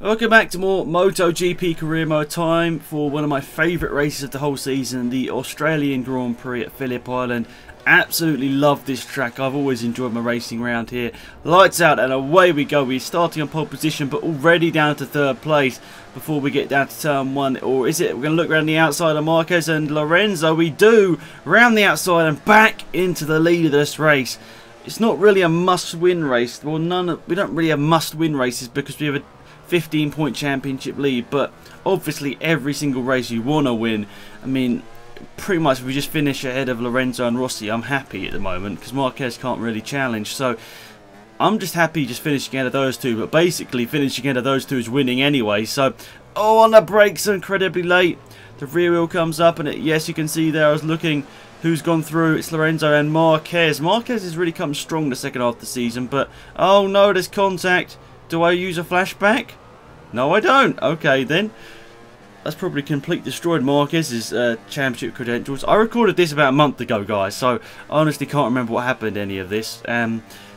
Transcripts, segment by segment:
Welcome back to more MotoGP career mode. Time for one of my favourite races of the whole season, the Australian Grand Prix at Phillip Island. Absolutely love this track. I've always enjoyed my racing around here. Lights out and away we go. We're starting on pole position but already down to third place before we get down to turn one. Or is it? We're going to look around the outside of Marquez and Lorenzo. We do. Round the outside and back into the lead of this race. It's not really a must-win race. Well, we don't really have must-win races because we have a 15-point championship lead, but obviously every single race you want to win. I mean, pretty much if we just finish ahead of Lorenzo and Rossi, I'm happy at the moment because Marquez can't really challenge. So I'm just happy just finishing ahead of those two, but basically finishing ahead of those two is winning anyway. So, oh, on the brakes incredibly late. The rear wheel comes up and yes, you can see there, I was looking who's gone through. It's Lorenzo and Marquez. Marquez has really come strong the second half of the season, but oh no, there's contact. Do I use a flashback? No, I don't. Okay, then. That's probably completely destroyed Marquez's championship credentials. I recorded this about a month ago, guys, so I honestly can't remember what happened to any of this.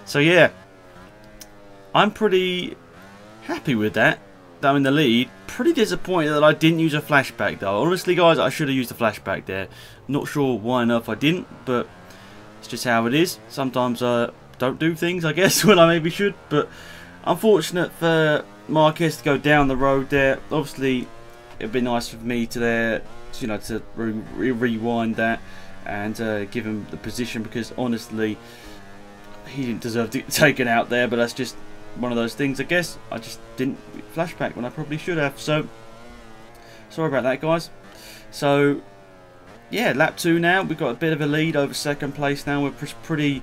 So, yeah. I'm pretty happy with that. That I'm in the lead. Pretty disappointed that I didn't use a flashback, though. Honestly, guys, I should have used a flashback there. Not sure why on earth I didn't, but it's just how it is. Sometimes I don't do things, I guess, when I maybe should, but unfortunate for Marquez to go down the road there. Obviously, it'd be nice for me to there, you know, to rewind that and give him the position because honestly, he didn't deserve to get taken out there. But that's just one of those things, I guess. I just didn't flashback when I probably should have. So sorry about that, guys. So yeah, lap 2 now. We've got a bit of a lead over second place now. We're pretty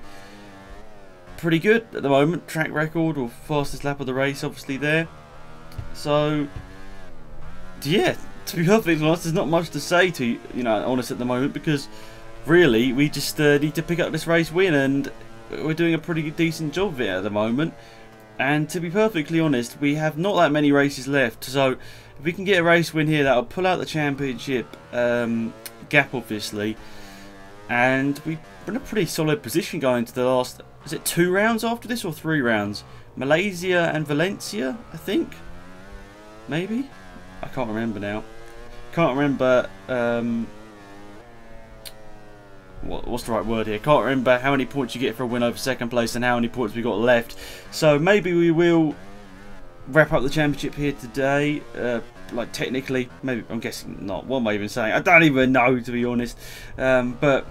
good at the moment. Track record or fastest lap of the race obviously there. So yeah, to be perfectly honest, there's not much to say to you know, honest at the moment, because really we just need to pick up this race win, and we're doing a pretty decent job of it at the moment. And to be perfectly honest, we have not that many races left, so if we can get a race win here, that'll pull out the championship gap obviously, and we're in a pretty solid position going to the last, is it 2 rounds after this or 3 rounds? Malaysia and Valencia, I think? Maybe? I can't remember now. Can't remember what's the right word here. Can't remember how many points you get for a win over second place and how many points we got left. So maybe we will wrap up the championship here today. Like technically, maybe, I'm guessing not. What am I even saying? I don't even know, to be honest. But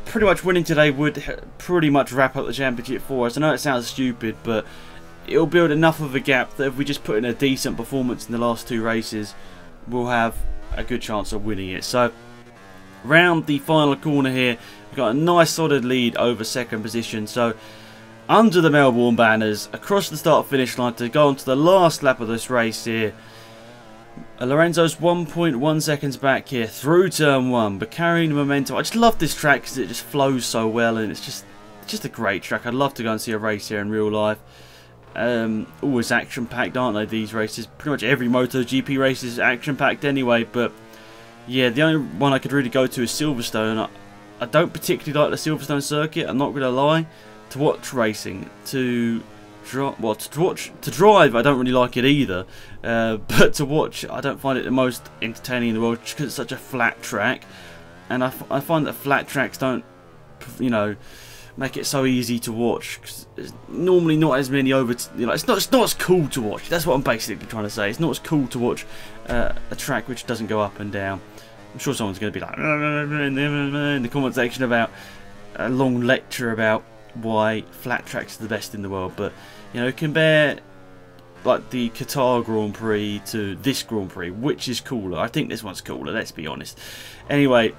pretty much winning today would pretty much wrap up the championship for us. I know it sounds stupid, but it'll build enough of a gap that if we just put in a decent performance in the last 2 races, we'll have a good chance of winning it. So round the final corner here, we've got a nice solid lead over second position. So under the Melbourne banners, across the start finish line to go on to the last lap of this race here. Lorenzo's 1.1 seconds back here through turn 1, but carrying the momentum. I just love this track because it just flows so well, and it's just a great track. I'd love to go and see a race here in real life. Always action packed, aren't they, these races? Pretty much every MotoGP race is action packed anyway, but yeah, the only one I could really go to is Silverstone. I don't particularly like the Silverstone circuit, I'm not going to lie. To watch racing, to drive, I don't really like it either. But to watch, I don't find it the most entertaining in the world because it's such a flat track, and I find that flat tracks don't, you know, make it so easy to watch. Cause there's normally not as many you know, it's not as cool to watch. That's what I'm basically trying to say. It's not as cool to watch a track which doesn't go up and down. I'm sure someone's going to be like in the comment section about a long lecture about why flat tracks are the best in the world, but you know, compare like the Qatar Grand Prix to this Grand Prix, which is cooler? I think this one's cooler, let's be honest. Anyway,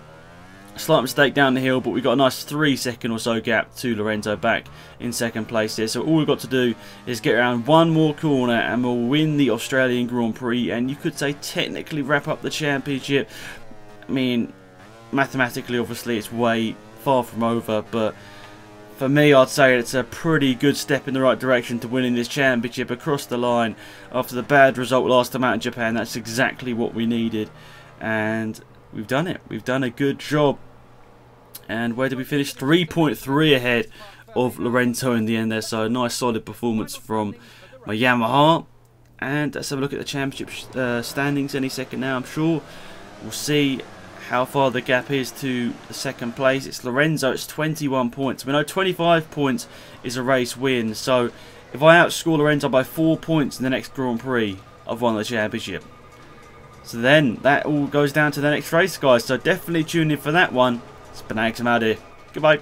slight mistake down the hill, but we've got a nice 3-second or so gap to Lorenzo back in second place here. So all we've got to do is get around one more corner and we'll win the Australian Grand Prix, and you could say technically wrap up the championship. I mean, mathematically obviously it's way far from over, but for me, I'd say it's a pretty good step in the right direction to winning this championship across the line. After the bad result last time out in Japan, that's exactly what we needed. And we've done it. We've done a good job. And where did we finish? 3.3 ahead of Lorenzo in the end there. So a nice solid performance from my Yamaha. And let's have a look at the championship standings any second now, I'm sure. We'll see how far the gap is to the second place. It's Lorenzo, it's 21 points. We know 25 points is a race win, so if I outscore Lorenzo by 4 points in the next Grand Prix, I've won the championship. So then, that all goes down to the next race, guys. So definitely tune in for that one. It's been Alex, I'm out here. Goodbye.